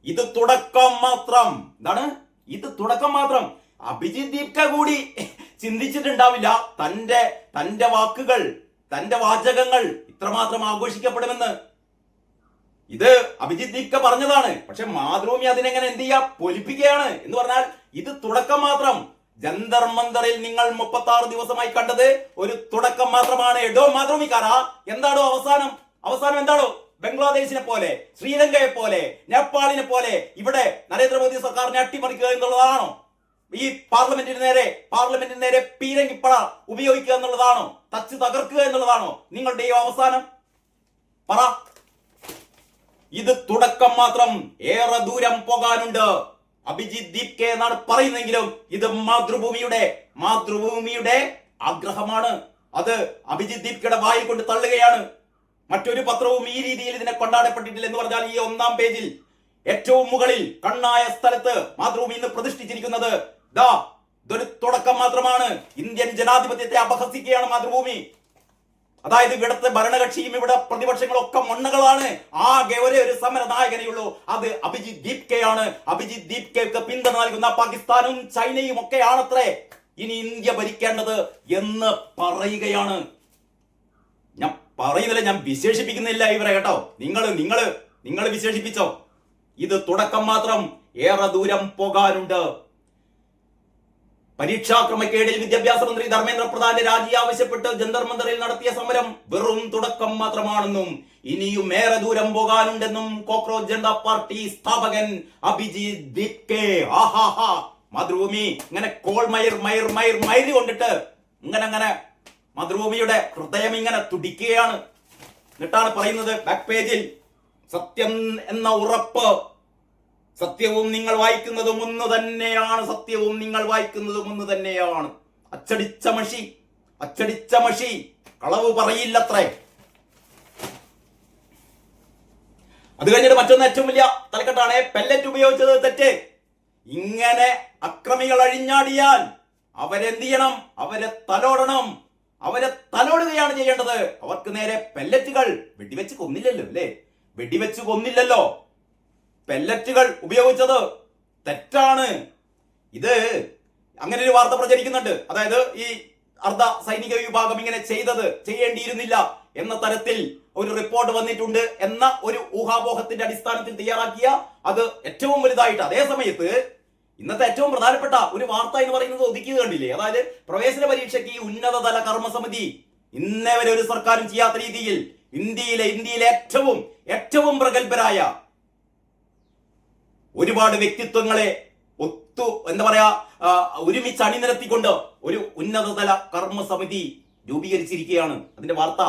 ഇത് തുടക്കം മാത്രം. എന്താണ്? ഇത് തുടക്കം മാത്രം. അഭിജിത്ത് ദീപ്ക കൂടി ചിന്തിച്ചിട്ടുണ്ടാവില്ല തന്റെ വാക്കുകൾ, തന്റെ വാചകങ്ങൾ ഇത്രമാത്രം ആഘോഷിക്കപ്പെടുമെന്ന്. ഇത് അഭിജിത്ത് ദീപ്ക പറഞ്ഞതാണ്. പക്ഷെ മാതൃഭൂമി അതിനെങ്ങനെ എന്ത് ചെയ്യാ, പൊലിപ്പിക്കുകയാണ്. എന്ന് പറഞ്ഞാൽ ഇത് തുടക്കം മാത്രം. ജന്തർ മന്ദറിൽ നിങ്ങൾ 36 ദിവസമായി കണ്ടത് ഒരു തുടക്കം മാത്രമാണ്. എടോ മാതൃഭൂമിക്കാരാ, എന്താണോ അവസാനം? അവസാനം എന്താണോ? ബംഗ്ലാദേശിനെ പോലെ, ശ്രീലങ്കയെ പോലെ, നേപ്പാളിനെ പോലെ ഇവിടെ നരേന്ദ്രമോദി സർക്കാരിനെ അട്ടിമറിക്കുക എന്നുള്ളതാണോ? ഈ പാർലമെന്റിന് നേരെ പീരങ്കിപ്പട ഉപയോഗിക്കുക എന്നുള്ളതാണോ? തച്ച് തകർക്കുക എന്നുള്ളതാണോ നിങ്ങളുടെ ഈ അവസാനം? പറ. ഇത് തുടക്കം മാത്രം. ഏറെ ദൂരം പോകാനുണ്ട്. അഭിജിത്ത് ദീപ്കെ എന്നാണ് പറയുന്നെങ്കിലും ഇത് മാതൃഭൂമിയുടെ ആഗ്രഹമാണ്. അത് അഭിജിത്ത് ദീപ്കയുടെ വായി കൊണ്ട് തള്ളുകയാണ്. മറ്റൊരു പത്രവും ഈ രീതിയിൽ ഇതിനെ കൊണ്ടാടപ്പെട്ടിട്ടില്ല. എന്ന് പറഞ്ഞാൽ ഈ ഒന്നാം പേജിൽ ഏറ്റവും മുകളിൽ കണ്ണായ സ്ഥലത്ത് മാതൃഭൂമി ഇന്ന് പ്രതിഷ്ഠിച്ചിരിക്കുന്നത് ഇതൊരു തുടക്കം മാത്രമാണ്. ഇന്ത്യൻ ജനാധിപത്യത്തെ അപഹസിക്കുകയാണ് മാതൃഭൂമി. അതായത് ഇവിടുത്തെ ഭരണകക്ഷിയും ഇവിടെ പ്രതിപക്ഷങ്ങളും ഒക്കെ മൊണ്ണകളാണ്. ആകെ ഒരു സമര നായകനെയുള്ളൂ, അത് അഭിജിത്ത് ദീപ്കയാണ്. അഭിജിത്ത് ദീപ്കയ്ക്ക് പിന്തുണ നൽകുന്ന പാകിസ്ഥാനും ചൈനയും ഒക്കെയാണത്രേ ഇനി ഇന്ത്യ ഭരിക്കേണ്ടത് എന്ന് പറയുകയാണ്. ഞാൻ പറയുന്നില്ല, ഞാൻ വിശേഷിപ്പിക്കുന്നില്ല ഇവരെ കേട്ടോ. നിങ്ങൾ വിശേഷിപ്പിച്ചോ. ഇത് തുടക്കം മാത്രം. ഏറെ ദൂരം പോകാനുണ്ട്. പരീക്ഷാക്രമക്കേടിൽ വിദ്യാഭ്യാസ മന്ത്രി ധർമ്മേന്ദ്ര പ്രധാന്റെ രാജി ആവശ്യപ്പെട്ട് ജന്തർ മന്ദറിൽ നടത്തിയ സമരം വെറും തുടക്കം മാത്രമാണെന്നും ഇനിയും ഏറെ ദൂരം പോകാനുണ്ടെന്നും കോക്രോച്ച് ജനതാ പാർട്ടി സ്ഥാപകൻ അഭിജിത്ത് ദീപ്കെ. ആഹാഹാ. മാതൃഭൂമി ഇങ്ങനെ മയർ കൊണ്ടിട്ട് ഇങ്ങനെ മാതൃഭൂമിയുടെ ഹൃദയം ഇങ്ങനെ തുടിക്കുകയാണ്. എന്നിട്ടാണ് പറയുന്നത് ബാക്ക് പേജിൽ, സത്യം എന്ന ഉറപ്പ്. സത്യവും നിങ്ങൾ വായിക്കുന്നതും ഒന്ന് തന്നെയാണ്. സത്യവും നിങ്ങൾ വായിക്കുന്നതും ഒന്ന് തന്നെയാണ്. അച്ചടിച്ച മഷി കളവ് പറയില്ലത്രേ. അത് കഴിഞ്ഞിട്ട് മറ്റൊന്ന് ഏറ്റവും വലിയ തലക്കെട്ടാണ്, പെല്ലറ്റ് ഉപയോഗിച്ചത് തെറ്റ്. ഇങ്ങനെ അക്രമികൾ അഴിഞ്ഞാടിയാൽ അവരെന്ത് ചെയ്യണം? അവരെ തലോടുകയാണ് ചെയ്യേണ്ടത്. അവർക്ക് നേരെ പെല്ലറ്റുകൾ വെടിവെച്ച് കൊന്നില്ലല്ലോ. പെല്ലറ്റുകൾ ഉപയോഗിച്ചത് തെറ്റാണ്. ഇത് അങ്ങനെ ഒരു വാർത്ത പ്രചരിക്കുന്നുണ്ട്. അതായത് ഈ അർദ്ധ സൈനിക വിഭാഗം ഇങ്ങനെ ചെയ്യേണ്ടിയിരുന്നില്ല എന്ന തരത്തിൽ ഒരു റിപ്പോർട്ട് വന്നിട്ടുണ്ട് എന്ന ഒരു ഊഹാപോഹത്തിന്റെ അടിസ്ഥാനത്തിൽ തയ്യാറാക്കിയ അത് ഏറ്റവും വലുതായിട്ട്. അതേ സമയത്ത് ഇന്നത്തെ ഏറ്റവും പ്രധാനപ്പെട്ട ഒരു വാർത്ത എന്ന് പറയുന്നത് ഒതുക്കിയത് കണ്ടില്ലേ? അതായത് പ്രവേശന പരീക്ഷയ്ക്ക് ഈ ഉന്നതതല കർമ്മസമിതി ഇന്നേ വരെ ഒരു സർക്കാരും ചെയ്യാത്ത രീതിയിൽ ഇന്ത്യയിലെ ഏറ്റവും പ്രഗത്ഭരായ ഒരുപാട് വ്യക്തിത്വങ്ങളെ ഒരുമിച്ച് അണിനിരത്തിക്കൊണ്ട് ഒരു ഉന്നതതല കർമ്മസമിതി രൂപീകരിച്ചിരിക്കുകയാണ്. അതിന്റെ വാർത്ത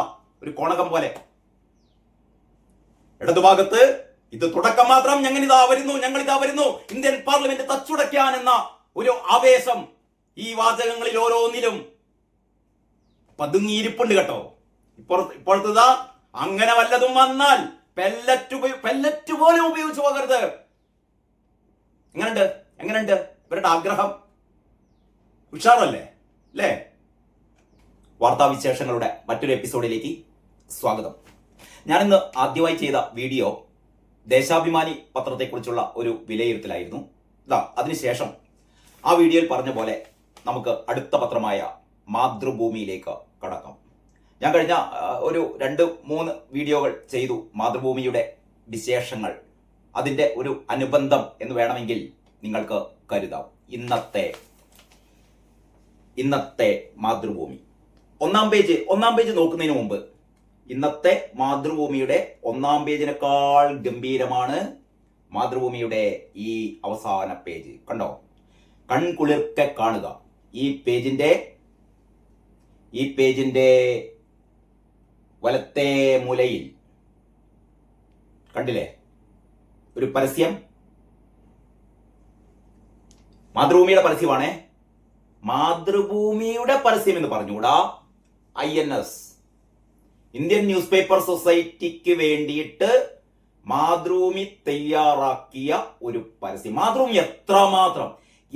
ഒരു കോണകം പോലെ. ഇടതുഭാഗത്ത് ഇത് തുടക്കം മാത്രം, ഞങ്ങളിതാ വരുന്നു, ഇന്ത്യൻ പാർലമെന്റ് തച്ചുടയ്ക്കാൻ എന്ന ഒരു ആവേശം ഈ വാചകങ്ങളിൽ ഓരോന്നിലും പതുങ്ങിയിരിപ്പുണ്ട് കേട്ടോ. ഇപ്പോഴത്തെ അങ്ങനെ വല്ലതും വന്നാൽ പെല്ലറ്റ് പോലും ഉപയോഗിച്ചു പോകരുത്. എങ്ങനെയുണ്ട് ഇവരുടെ ആഗ്രഹം? ഉഷാറല്ലേ അല്ലേ? വാർത്താവിശേഷങ്ങളുടെ മറ്റൊരു എപ്പിസോഡിലേക്ക് സ്വാഗതം. ഞാനിന്ന് ആദ്യമായി ചെയ്ത വീഡിയോ ദേശാഭിമാനി പത്രത്തെക്കുറിച്ചുള്ള ഒരു വിലയിരുത്തലായിരുന്നു. അതിനുശേഷം ആ വീഡിയോയിൽ പറഞ്ഞ പോലെ നമുക്ക് അടുത്ത പത്രമായ മാതൃഭൂമിയിലേക്ക് കടക്കാം. ഞാൻ കഴിഞ്ഞ ഒരു 2-3 വീഡിയോകൾ ചെയ്തു മാതൃഭൂമിയുടെ വിശേഷങ്ങൾ. അതിന്റെ ഒരു അനുബന്ധം എന്ന് വേണമെങ്കിൽ നിങ്ങൾക്ക് കരുതാം. ഇന്നത്തെ മാതൃഭൂമി ഒന്നാം പേജ് നോക്കുന്നതിന് മുമ്പ് ഇന്നത്തെ മാതൃഭൂമിയുടെ ഒന്നാം പേജിനേക്കാൾ ഗംഭീരമാണ് മാതൃഭൂമിയുടെ ഈ അവസാന പേജ്. കണ്ടോ? കൺകുളിർക്കെ കാണുക. ഈ പേജിന്റെ വലത്തെ മൂലയിൽ കണ്ടില്ലേ ഒരു പരസ്യം? മാതൃഭൂമിയുടെ പരസ്യമാണേ. മാതൃഭൂമിയുടെ പരസ്യം എന്ന് പറഞ്ഞുകൂടാ. INS ഇന്ത്യൻ ന്യൂസ് പേപ്പർ സൊസൈറ്റിക്ക് വേണ്ടിയിട്ട് മാതൃഭൂമി തയ്യാറാക്കിയ ഒരു പരസ്യം. മാതൃഭൂമി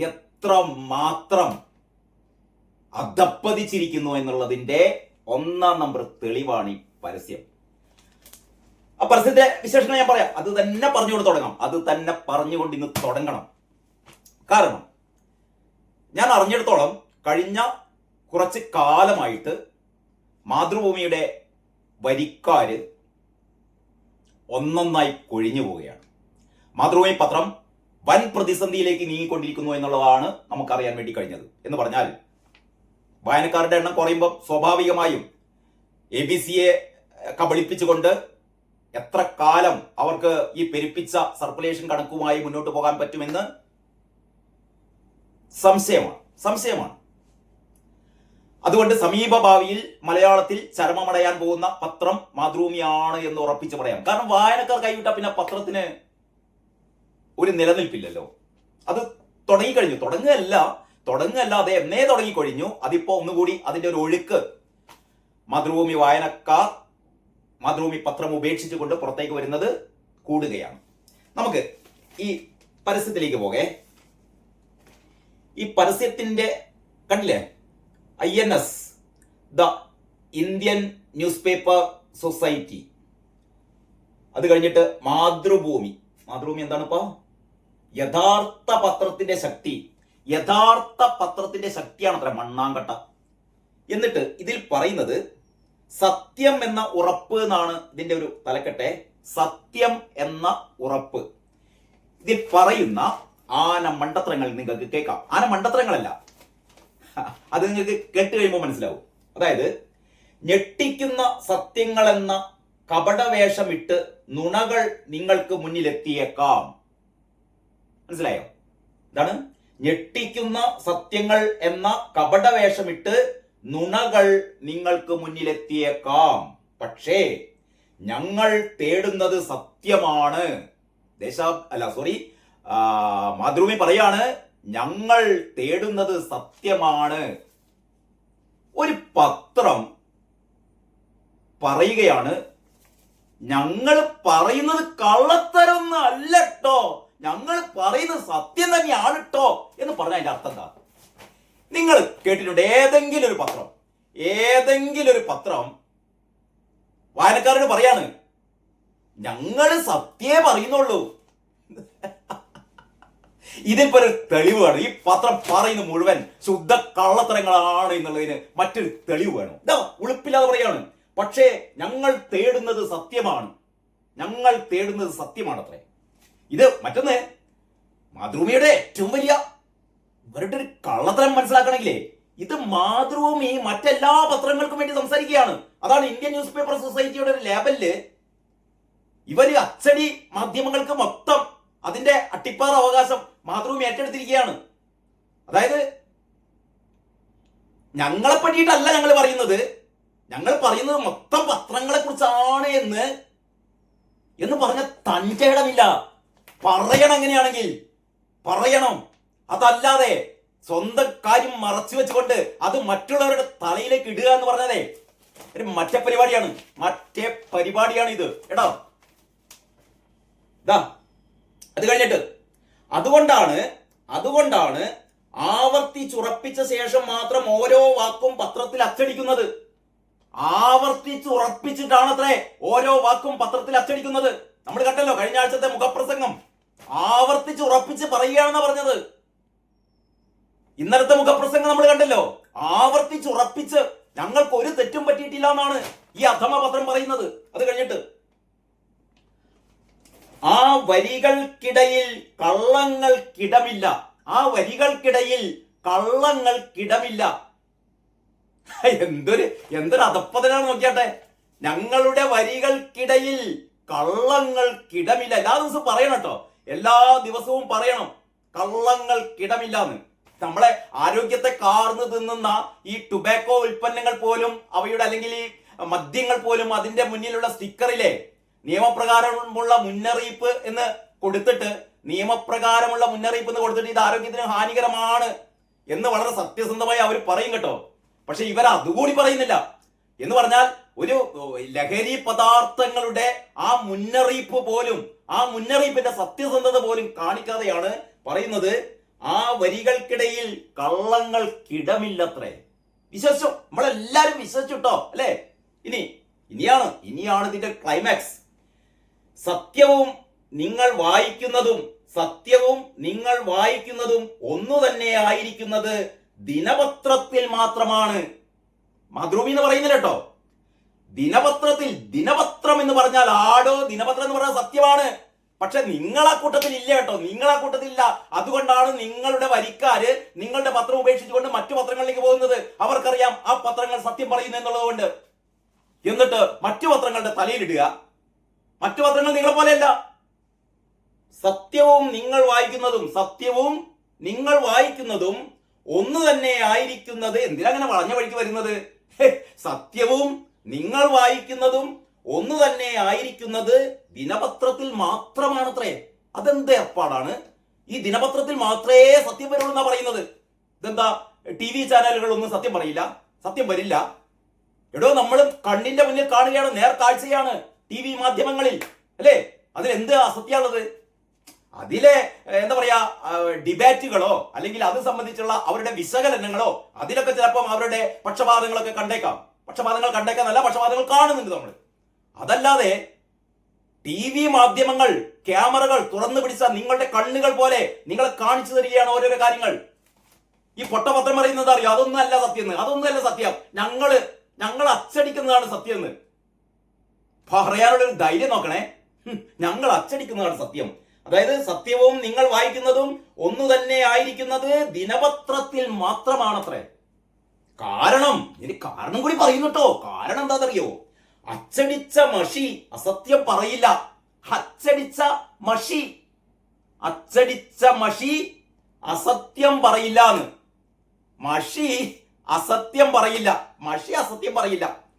എത്രമാത്രം അധപ്പതിച്ചിരിക്കുന്നു എന്നുള്ളതിന്റെ 1-ാം നമ്പർ തെളിവാണ് ഈ പരസ്യം. ആ പരസ്യത്തിന്റെ വിശേഷങ്ങൾ ഞാൻ പറയാം. അത് തന്നെ പറഞ്ഞുകൊണ്ട് തുടങ്ങാം. അത് തന്നെ പറഞ്ഞുകൊണ്ട് ഇന്ന് തുടങ്ങണം. കാരണം ഞാൻ അറിഞ്ഞിടത്തോളം കഴിഞ്ഞ കുറച്ച് കാലമായിട്ട് മാതൃഭൂമിയുടെ വരിക്കാര് ഒന്നൊന്നായി കൊഴിഞ്ഞു പോവുകയാണ്. മാതൃഭൂമി പത്രം വൻ പ്രതിസന്ധിയിലേക്ക് നീങ്ങിക്കൊണ്ടിരിക്കുന്നു എന്നുള്ളതാണ് നമുക്കറിയാൻ വേണ്ടി കഴിഞ്ഞത്. എന്ന് പറഞ്ഞാൽ വായനക്കാരുടെ എണ്ണം കുറയുമ്പോൾ സ്വാഭാവികമായും ABC-യെ കബളിപ്പിച്ചുകൊണ്ട് എത്ര കാലം അവർക്ക് ഈ പെരുപ്പിച്ച സർക്കുലേഷൻ കണക്കുമായി മുന്നോട്ട് പോകാൻ പറ്റുമെന്ന് സംശയമാണ്. അതുകൊണ്ട് സമീപ ഭാവിയിൽ മലയാളത്തിൽ ചരമമടയാൻ പോകുന്ന പത്രം മാതൃഭൂമിയാണ് എന്ന് ഉറപ്പിച്ച് പറയാം. കാരണം വായനക്കാർ കൈവിട്ട പിന്നെ പത്രത്തിന് ഒരു നിലനിൽപ്പില്ലല്ലോ. അത് തുടങ്ങുകയല്ല അത് എന്നേ തുടങ്ങിക്കഴിഞ്ഞു. അതിപ്പോ ഒന്നുകൂടി അതിന്റെ ഒരു ഒഴുക്ക് മാതൃഭൂമി വായനക്കാർ മാതൃഭൂമി പത്രം ഉപേക്ഷിച്ചുകൊണ്ട് പുറത്തേക്ക് വരുന്നത് കൂടുകയാണ്. നമുക്ക് ഈ പരസ്യത്തിലേക്ക് പോകേ. ഈ പരസ്യത്തിന്റെ കണ്ടില്ലേ, INS the Indian news paper society, അത് കഴിഞ്ഞിട്ട് മാതൃഭൂമി എന്താണ് ഇപ്പോ? യഥാർത്ഥ പത്രത്തിന്റെ ശക്തിയാണ് അത്ര മണ്ണാങ്കട്ട. എന്നിട്ട് ഇതിൽ പറയുന്നത് സത്യം എന്ന ഉറപ്പ് എന്നാണ് ഇതിന്റെ ഒരു തലക്കെട്ടെ. സത്യം എന്ന ഉറപ്പ്. ഇതിൽ പറയുന്ന ആന മണ്ടത്തരങ്ങൾ നിങ്ങൾക്ക് കേൾക്കാം. ആന മണ്ടത്തരങ്ങളല്ല, അത് നിങ്ങൾക്ക് കേട്ട് കഴിയുമ്പോൾ മനസ്സിലാവും. അതായത് ഞെട്ടിക്കുന്ന സത്യങ്ങൾ എന്ന കപടവേഷമിട്ട് നുണകൾ നിങ്ങൾക്ക് മുന്നിലെത്തിയേക്കാം. മനസ്സിലായോ? ഇതാണ് ഞെട്ടിക്കുന്ന സത്യങ്ങൾ എന്ന കപടവേഷമിട്ട് നുണകൾ നിങ്ങൾക്ക് മുന്നിലെത്തിയേക്കാം. പക്ഷേ ഞങ്ങൾ തേടുന്നത് സത്യമാണ്. മാതൃഭൂമി പറയാണ്, ഞങ്ങൾ തേടുന്നത് സത്യമാണ്. ഒരു പത്രം പറയുകയാണ്, ഞങ്ങൾ പറയുന്നത് കള്ളത്തരൊന്നും അല്ലട്ടോ, ഞങ്ങൾ പറയുന്നത് സത്യം തന്നെയാണ് ട്ടോ എന്ന് പറഞ്ഞ അതിന്റെ അർത്ഥം എന്താ? നിങ്ങൾ കേട്ടിട്ടുണ്ട് ഏതെങ്കിലും ഒരു പത്രം വായനക്കാരോട് പറയാണ്, ഞങ്ങൾ സത്യമേ പറയുന്നുള്ളൂ. ഇതിപ്പോ ഒരു തെളിവാണ്. ഈ പത്രം പറയുന്നത് മുഴുവൻ ശുദ്ധ കള്ളത്തരങ്ങളാണ് എന്നുള്ളതിന് മറ്റൊരു തെളിവ് വേണം. ഇതാ ഉളുപ്പില്ലാതെ പറയാണ്, പക്ഷേ ഞങ്ങൾ തേടുന്നത് സത്യമാണത്രേ. ഇത് മറ്റൊന്ന്, മാതൃഭൂമിയുടെ ഏറ്റവും വലിയ ഇവരുടെ ഒരു കള്ളത്തരം മനസ്സിലാക്കണമെങ്കിലേ, ഇത് മാതൃഭൂമി മറ്റെല്ലാ പത്രങ്ങൾക്കും വേണ്ടി സംസാരിക്കുകയാണ്. അതാണ് ഇന്ത്യൻ ന്യൂസ് പേപ്പർ സൊസൈറ്റിയുടെ ഒരു ലേബലില് ഇവര് അച്ചടി മാധ്യമങ്ങൾക്ക് മൊത്തം അതിന്റെ അട്ടിപ്പാറ അവകാശം മാതൃഭൂമി ഏറ്റെടുത്തിരിക്കുകയാണ്. അതായത് ഞങ്ങളെ പറ്റിയിട്ടല്ല ഞങ്ങൾ പറയുന്നത് മൊത്തം പത്രങ്ങളെ കുറിച്ചാണ് എന്ന് പറഞ്ഞ തന്റെ ഇടമില്ല. പറയണം, എങ്ങനെയാണെങ്കിൽ പറയണം. അതല്ലാതെ സ്വന്തം കാര്യം മറച്ചു വെച്ചുകൊണ്ട് അത് മറ്റുള്ളവരുടെ തലയിലേക്ക് ഇടുക എന്ന് പറഞ്ഞതേ ഒരു മറ്റേ പരിപാടിയാണ് ഇത് കേട്ടോ. അത് കഴിഞ്ഞിട്ട് അതുകൊണ്ടാണ് ആവർത്തിച്ചുറപ്പിച്ച ശേഷം മാത്രം ഓരോ വാക്കും പത്രത്തിൽ അച്ചടിക്കുന്നത്. ആവർത്തിച്ചുറപ്പിച്ചിട്ടാണ് അത്രേ ഓരോ വാക്കും പത്രത്തിൽ അച്ചടിക്കുന്നത്. നമ്മൾ കണ്ടല്ലോ കഴിഞ്ഞ ആഴ്ചത്തെ മുഖപ്രസംഗം. ആവർത്തിച്ചുറപ്പിച്ച് പറയുകയാണെന്ന് പറഞ്ഞത്. ഇന്നലത്തെ മുഖപ്രസംഗം നമ്മൾ കണ്ടല്ലോ. ആവർത്തിച്ചുറപ്പിച്ച് ഞങ്ങൾക്ക് ഒരു തെറ്റും പറ്റിയിട്ടില്ല എന്നാണ് ഈ അധമ പത്രം പറയുന്നത്. അത് കഴിഞ്ഞിട്ട് ആ വരികൾക്കിടയിൽ കള്ളങ്ങൾക്കിടമില്ല. എന്തൊരു അധപ്പതനാണ് നോക്കിയാട്ടെ. ഞങ്ങളുടെ വരികൾക്കിടയിൽ കള്ളങ്ങൾക്കിടമില്ല. എല്ലാ ദിവസവും പറയണം കേട്ടോ, എല്ലാ ദിവസവും പറയണം കള്ളങ്ങൾക്കിടമില്ല എന്ന്. നമ്മളെ ആരോഗ്യത്തെ കാർന്ന് തിന്നുന്ന ഈ ടുബാക്കോ ഉൽപ്പന്നങ്ങൾ പോലും അവയുടെ അല്ലെങ്കിൽ ഈ മദ്യങ്ങൾ പോലും അതിന്റെ മുന്നിലുള്ള സ്റ്റിക്കറിലെ നിയമപ്രകാരമുള്ള മുന്നറിയിപ്പ് എന്ന് കൊടുത്തിട്ട് ഇത് ആരോഗ്യത്തിന് ഹാനികരമാണ് എന്ന് വളരെ സത്യസന്ധമായി അവർ പറയും കേട്ടോ. പക്ഷെ ഇവർ അതുകൂടി പറയുന്നില്ല. എന്ന് പറഞ്ഞാൽ ഒരു ലഹരി പദാർത്ഥങ്ങളുടെ ആ മുന്നറിയിപ്പിന്റെ സത്യസന്ധത പോലും കാണിക്കാതെയാണ് പറയുന്നത് ആ വരികൾക്കിടയിൽ കള്ളങ്ങൾക്കിടമില്ലത്രേ. വിശ്വസിച്ചു, നമ്മളെല്ലാരും വിശ്വസിച്ചുട്ടോ അല്ലേ? ഇനിയാണ് ഇതിന്റെ ക്ലൈമാക്സ്. സത്യവും നിങ്ങൾ വായിക്കുന്നതും ഒന്നു തന്നെ ആയിരിക്കുന്നത് ദിനപത്രത്തിൽ മാത്രമാണ്. മാതൃഭൂമി എന്ന് പറയുന്നില്ല കേട്ടോ, ദിനപത്രം എന്ന് പറഞ്ഞാൽ ആടോ, ദിനപത്രം എന്ന് പറഞ്ഞാൽ സത്യമാണ്. പക്ഷെ നിങ്ങൾ ആ കൂട്ടത്തിൽ ഇല്ല കേട്ടോ, അതുകൊണ്ടാണ് നിങ്ങളുടെ വരിക്കാര് നിങ്ങളുടെ പത്രം ഉപേക്ഷിച്ചുകൊണ്ട് മറ്റു പത്രങ്ങളിലേക്ക് പോകുന്നത്. അവർക്കറിയാം ആ പത്രങ്ങൾ സത്യം പറയുന്നു എന്നുള്ളത് കൊണ്ട്. എന്നിട്ട് മറ്റു പത്രങ്ങളുടെ തലയിലിടുക. മറ്റു പത്രങ്ങൾ നിങ്ങളെ പോലെയല്ല. സത്യവും നിങ്ങൾ വായിക്കുന്നതും ഒന്നു തന്നെ ആയിരിക്കുന്നത്. എന്തിനാ അങ്ങനെ വളഞ്ഞ വഴിക്ക് വരുന്നത്? സത്യവും നിങ്ങൾ വായിക്കുന്നതും ഒന്നു തന്നെ ആയിരിക്കുന്നത് ദിനപത്രത്തിൽ മാത്രമാണത്രേ. അതെന്ത് ഏർപ്പാടാണ്? ഈ ദിനപത്രത്തിൽ മാത്രമേ സത്യം വരുള്ളൂ എന്നാ പറയുന്നത്. ഇതെന്താ, TV ചാനലുകളൊന്നും സത്യം പറയില്ല, സത്യം വരില്ല? എടോ, നമ്മൾ കണ്ണിന്റെ മുന്നിൽ കാണുകയാണ്, നേർക്കാഴ്ചയാണ് TV മാധ്യമങ്ങളിൽ, അല്ലേ? അതിലെന്ത് അസത്യമുള്ളത്? അതിലെ എന്താ പറയാ, ഡിബേറ്റുകളോ അല്ലെങ്കിൽ അത് സംബന്ധിച്ചുള്ള അവരുടെ വിശകലനങ്ങളോ അതിലൊക്കെ ചിലപ്പം അവരുടെ പക്ഷപാതങ്ങളൊക്കെ കണ്ടേക്കാം. പക്ഷപാതങ്ങൾ കാണുന്നുണ്ട് നമ്മൾ. അതല്ലാതെ TV മാധ്യമങ്ങൾ, ക്യാമറകൾ തുറന്നു പിടിച്ച നിങ്ങളുടെ കണ്ണുകൾ പോലെ നിങ്ങളെ കാണിച്ചു തരികയാണ് ഓരോരോ കാര്യങ്ങൾ. ഈ പൊട്ടപത്രം പറയുന്നത് അറിയോ? അതൊന്നല്ല സത്യം. ഞങ്ങൾ അച്ചടിക്കുന്നതാണ് സത്യം എന്ന് പറയാനുള്ള ഒരു ധൈര്യം നോക്കണേ. ഞങ്ങൾ അച്ചടിക്കുന്നതാണ് സത്യം. അതായത് സത്യവും നിങ്ങൾ വായിക്കുന്നതും ഒന്നു തന്നെ ആയിരിക്കുന്നത് ദിനപത്രത്തിൽ മാത്രമാണത്രേ. കാരണം കൂടി പറയുന്നു കേട്ടോ. കാരണം എന്താണെന്നറിയോ? അച്ചടിച്ച മഷി അസത്യം പറയില്ല. അച്ചടിച്ച മഷി അസത്യം പറയില്ല എന്ന്. മഷി അസത്യം പറയില്ല.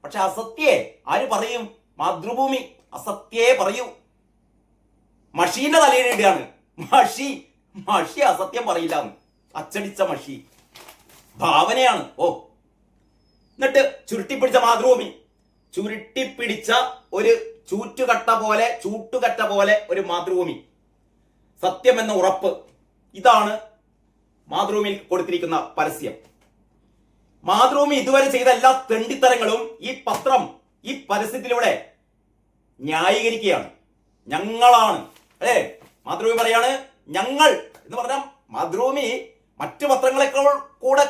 പക്ഷെ അസത്യേ ആര് പറയും? മാതൃഭൂമി അസത്യേ പറയൂ. മഷീന്റെ തലയിലിടുകയാണ്. മഷി അസത്യം പറയില്ല എന്ന്. അച്ചടിച്ച മഷി ഭാവനയാണ്. എന്നിട്ട് ചുരുട്ടിപ്പിടിച്ച മാതൃഭൂമി, ചുരുട്ടിപ്പിടിച്ച ഒരു ചൂട്ടുകട്ട പോലെ ഒരു മാതൃഭൂമി, സത്യം എന്ന ഉറപ്പ്. ഇതാണ് മാതൃഭൂമിയിൽ കൊടുത്തിരിക്കുന്ന പരസ്യം. മാതൃഭൂമി ഇതുവരെ ചെയ്ത എല്ലാ തെണ്ടിത്തരങ്ങളും ഈ പരസ്യത്തിലൂടെ ന്യായീകരിക്കുകയാണ്. ഞങ്ങളാണ്, അല്ലേ? മാതൃഭൂമി പറയാണ് ഞങ്ങൾ എന്ന് പറഞ്ഞാൽ മാതൃഭൂമി മറ്റു പത്രങ്ങളെക്കാൾ കൂടെ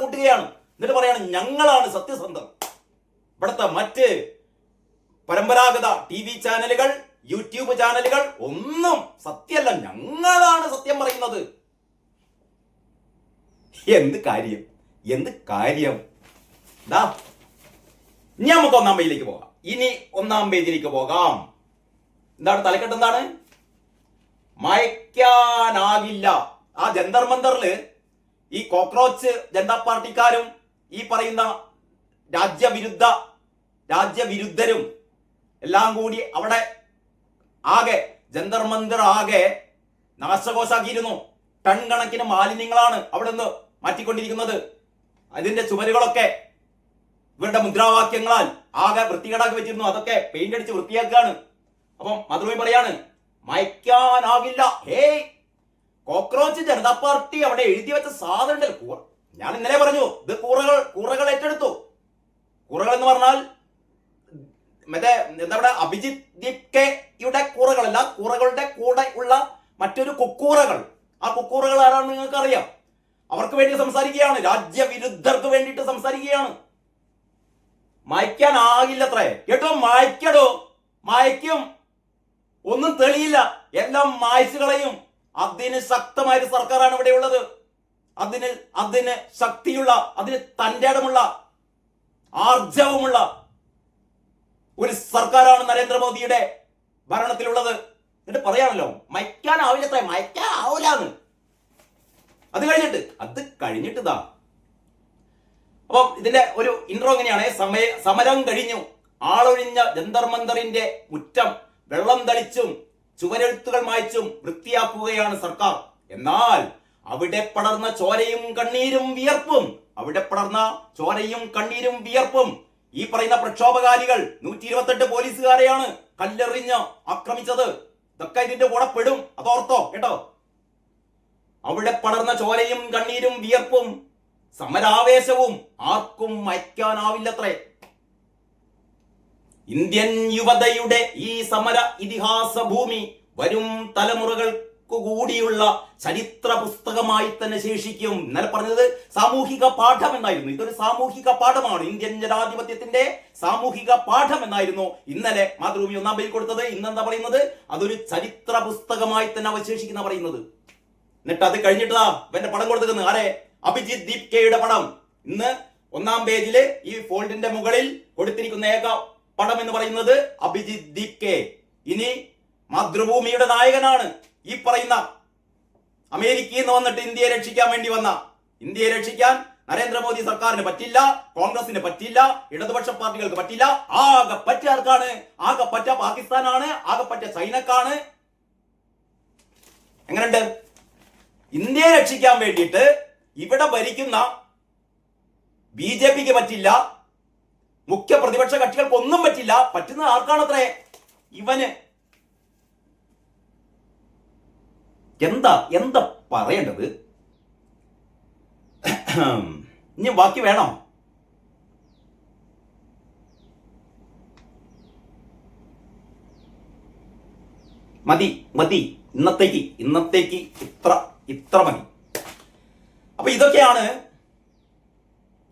കൂട്ടുകയാണ്. എന്നിട്ട് പറയാണ് ഞങ്ങളാണ് സത്യസന്ധം. ഇവിടുത്തെ മറ്റ് പരമ്പരാഗത TV ചാനലുകൾ, യൂട്യൂബ് ചാനലുകൾ ഒന്നും സത്യമല്ല, ഞങ്ങളാണ് സത്യം പറയുന്നത്. എന്ത് കാര്യം? ഇനി നമുക്ക് ഒന്നാം പേജിലേക്ക് പോകാം. എന്താണ് തലക്കെട്ട്? എന്താണ്? മായ്ക്കാനാകില്ല. ആ ജന്തർ മന്ദറില് ഈ കോക്രോച്ച് ജനതാ പാർട്ടിക്കാരും ഈ പറയുന്ന രാജ്യവിരുദ്ധരും എല്ലാം കൂടി അവിടെ ആകെ ജന്തർ മന്ദിർ ആകെ നാശകോശാക്കിയിരുന്നു. ടൺ കണക്കിന് മാലിന്യങ്ങളാണ് അവിടെ നിന്ന് മാറ്റിക്കൊണ്ടിരിക്കുന്നത്. അതിന്റെ ചുമരുകളൊക്കെ ഇവരുടെ മുദ്രാവാക്യങ്ങളാൽ ആകെ വൃത്തികേടാക്കി വെച്ചിരുന്നു. അതൊക്കെ പെയിന്റ് അടിച്ച് വൃത്തിയാക്കുകയാണ്. അപ്പം മാതൃഭൂമി പറയാണ് മായ്ക്കാനാകില്ല. കോക്രോച്ച് ജനതാ പാർട്ടി അവിടെ എഴുതി വെച്ച സാധനം. ഞാൻ ഇന്നലെ പറഞ്ഞു, ഇത് കൂറകൾ ഏറ്റെടുത്തു. കൂറകൾ എന്ന് പറഞ്ഞാൽ മറ്റേ എന്താ പറയുക, അഭിജിത്ത് ദീപ്കയുടെ കൂറകളല്ല, കൂറകളുടെ കൂടെ ഉള്ള മറ്റൊരു കുക്കൂറകൾ. ആ കുക്കൂറകൾ ആരാണെന്ന് നിങ്ങൾക്ക് അറിയാം. അവർക്ക് വേണ്ടി സംസാരിക്കുകയാണ്, രാജ്യവിരുദ്ധർക്ക് വേണ്ടിയിട്ട് സംസാരിക്കുകയാണ്. മായ്ക്കാനാകില്ലത്രേ. കേട്ടോ, മായ്ക്കും. ഒന്നും തെളിയില്ല, എല്ലാം മായ്ച്ചു കളയും. അതിന് ശക്തമായൊരു സർക്കാരാണ് ഇവിടെ ഉള്ളത്. അതിന് ശക്തിയുള്ള, അതിന് തന്റേടമുള്ള, ആർജവമുള്ള ഒരു സർക്കാരാണ് നരേന്ദ്രമോദിയുടെ ഭരണത്തിലുള്ളത്. എന്നിട്ട് പറയാണല്ലോ മായ്ക്കാനാവില്ലത്രേ. അത് കഴിഞ്ഞിട്ട് ഇതാ. അപ്പം ഇതിന്റെ ഒരു ഇൻട്രോ എങ്ങനെയാണ്? സമരം കഴിഞ്ഞു, ആളൊഴിഞ്ഞ ജന്തർ മന്ദറിന്റെ മുറ്റം വെള്ളം തളിച്ചും ചുവരെഴുത്തുകൾ മായ്ച്ചും വൃത്തിയാക്കുകയാണ് സർക്കാർ. എന്നാൽ അവിടെ പടർന്ന ചോരയും കണ്ണീരും വിയർപ്പും ഈ പറയുന്ന പ്രക്ഷോഭകാരികൾ 128 പോലീസുകാരെയാണ് കല്ലെറിഞ്ഞ് ആക്രമിച്ചത്. ഇതൊക്കെ ഇതിന്റെ കൂടെ പെടും, അതോർത്തോ കേട്ടോ. അവിടെ പടർന്ന ചോരയും കണ്ണീരും വിയർപ്പും സമരാവേശവും ആർക്കും മായ്ക്കാനാവില്ലത്രേ. ഇന്ത്യൻ യുവതയുടെ ഈ സമര ഇതിഹാസ ഭൂമി വരും തലമുറകൾക്ക് കൂടിയുള്ള ചരിത്ര പുസ്തകമായി തന്നെ ശേഷിക്കും. ഇന്നലെ പറഞ്ഞത് സാമൂഹിക പാഠം എന്നായിരുന്നു. ഇതൊരു സാമൂഹിക പാഠമാണ്. ഇന്ത്യൻ ജനാധിപത്യത്തിന്റെ സാമൂഹിക പാഠം എന്നായിരുന്നു ഇന്നലെ മാതൃഭൂമി ഒന്നാം പേജിൽ കൊടുത്തത്. ഇന്നെന്താ പറയുന്നത്? അതൊരു ചരിത്ര പുസ്തകമായി തന്നെ അവശേഷിക്കുന്ന പറയുന്നത്. എന്നിട്ട് അത് കഴിഞ്ഞിട്ടാ ഇവന്റെ പടം കൊടുത്തിരിക്കുന്നത്. ആരെ? അഭിജിത്ത് ദീപ്കയുടെ പടം. ഇന്ന് ഒന്നാം പേജില് ഈ ഫോൾഡിന്റെ മുകളിൽ കൊടുത്തിരിക്കുന്ന ഏക പടം എന്ന് പറയുന്നത് അഭിജിത്ത് ദീപ്കെ. ഇനി മാതൃഭൂമിയുടെ നായകനാണ് ഈ പറയുന്ന അമേരിക്കയിൽ നിന്ന് വന്നിട്ട് ഇന്ത്യയെ രക്ഷിക്കാൻ വേണ്ടി വന്ന. ഇന്ത്യയെ രക്ഷിക്കാൻ നരേന്ദ്രമോദി സർക്കാരിന് പറ്റില്ല, കോൺഗ്രസിന് പറ്റില്ല, ഇടതുപക്ഷ പാർട്ടികൾക്ക് പറ്റില്ല. ആകെ പറ്റ ആർക്കാണ്? ആകെ പറ്റ പാകിസ്ഥാനാണ്, ആകെ പറ്റ ചൈനക്കാണ്. എങ്ങനെയുണ്ട്? ഇന്ത്യയെ രക്ഷിക്കാൻ വേണ്ടിയിട്ട് ഇവിടെ ഭരിക്കുന്ന BJPക്ക് പറ്റില്ല, മുഖ്യ പ്രതിപക്ഷ കക്ഷികൾക്ക് ഒന്നും പറ്റില്ല. പറ്റുന്നത് ആർക്കാണത്രേ? ഇവന്. എന്താ പറയേണ്ടത്? ഇനി ബാക്കി വേണോ? മതി. ഇന്നത്തേക്ക് ഇത്ര മതി. അപ്പൊ ഇതൊക്കെയാണ്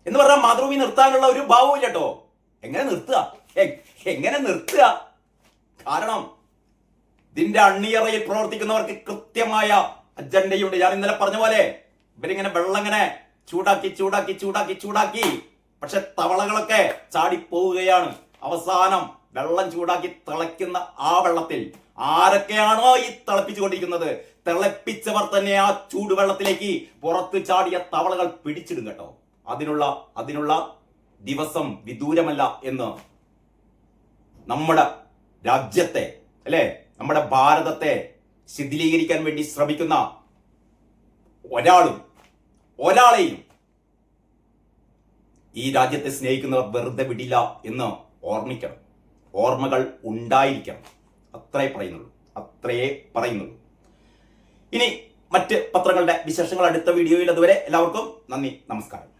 എന്ന് പറഞ്ഞാൽ മാതൃഭൂമി നിർത്താനുള്ള ഒരു ഭാവവും ഇല്ല കേട്ടോ. എങ്ങനെ നിർത്തുക? കാരണം ഇതിന്റെ അണിയറയിൽ പ്രവർത്തിക്കുന്നവർക്ക് കൃത്യമായ അജണ്ടയുണ്ട്. ഞാൻ ഇന്നലെ പറഞ്ഞ പോലെ ഇവരിങ്ങനെ വെള്ളം ഇങ്ങനെ ചൂടാക്കി പക്ഷെ തവളകളൊക്കെ ചാടിപ്പോവുകയാണ്. അവസാനം വെള്ളം ചൂടാക്കി തിളയ്ക്കുന്ന ആ വെള്ളത്തിൽ ആരൊക്കെയാണോ ഈ തിളപ്പിച്ചുകൊണ്ടിരിക്കുന്നത്, തിളപ്പിച്ചവർ തന്നെ ആ ചൂടുവെള്ളത്തിലേക്ക് പുറത്ത് ചാടിയ തവളകൾ പിടിച്ചിടും കേട്ടോ. അതിനുള്ള ദിവസം വിദൂരമല്ല എന്ന് നമ്മുടെ രാജ്യത്തെ, അല്ലെ, നമ്മുടെ ഭാരതത്തെ ശിഥിലീകരിക്കാൻ വേണ്ടി ശ്രമിക്കുന്ന ഒരാളെയും ഈ രാജ്യത്തെ സ്നേഹിക്കുന്നവർ വെറുതെ വിടില്ല എന്ന് ഓർമ്മിക്കണം. ഓർമ്മകൾ ഉണ്ടായിരിക്കണം. അത്രയേ പറയുന്നുള്ളൂ. ഇനി മറ്റ് പത്രങ്ങളുടെ വിശേഷങ്ങൾ അടുത്ത വീഡിയോയിൽ. അതുവരെ എല്ലാവർക്കും നന്ദി, നമസ്കാരം.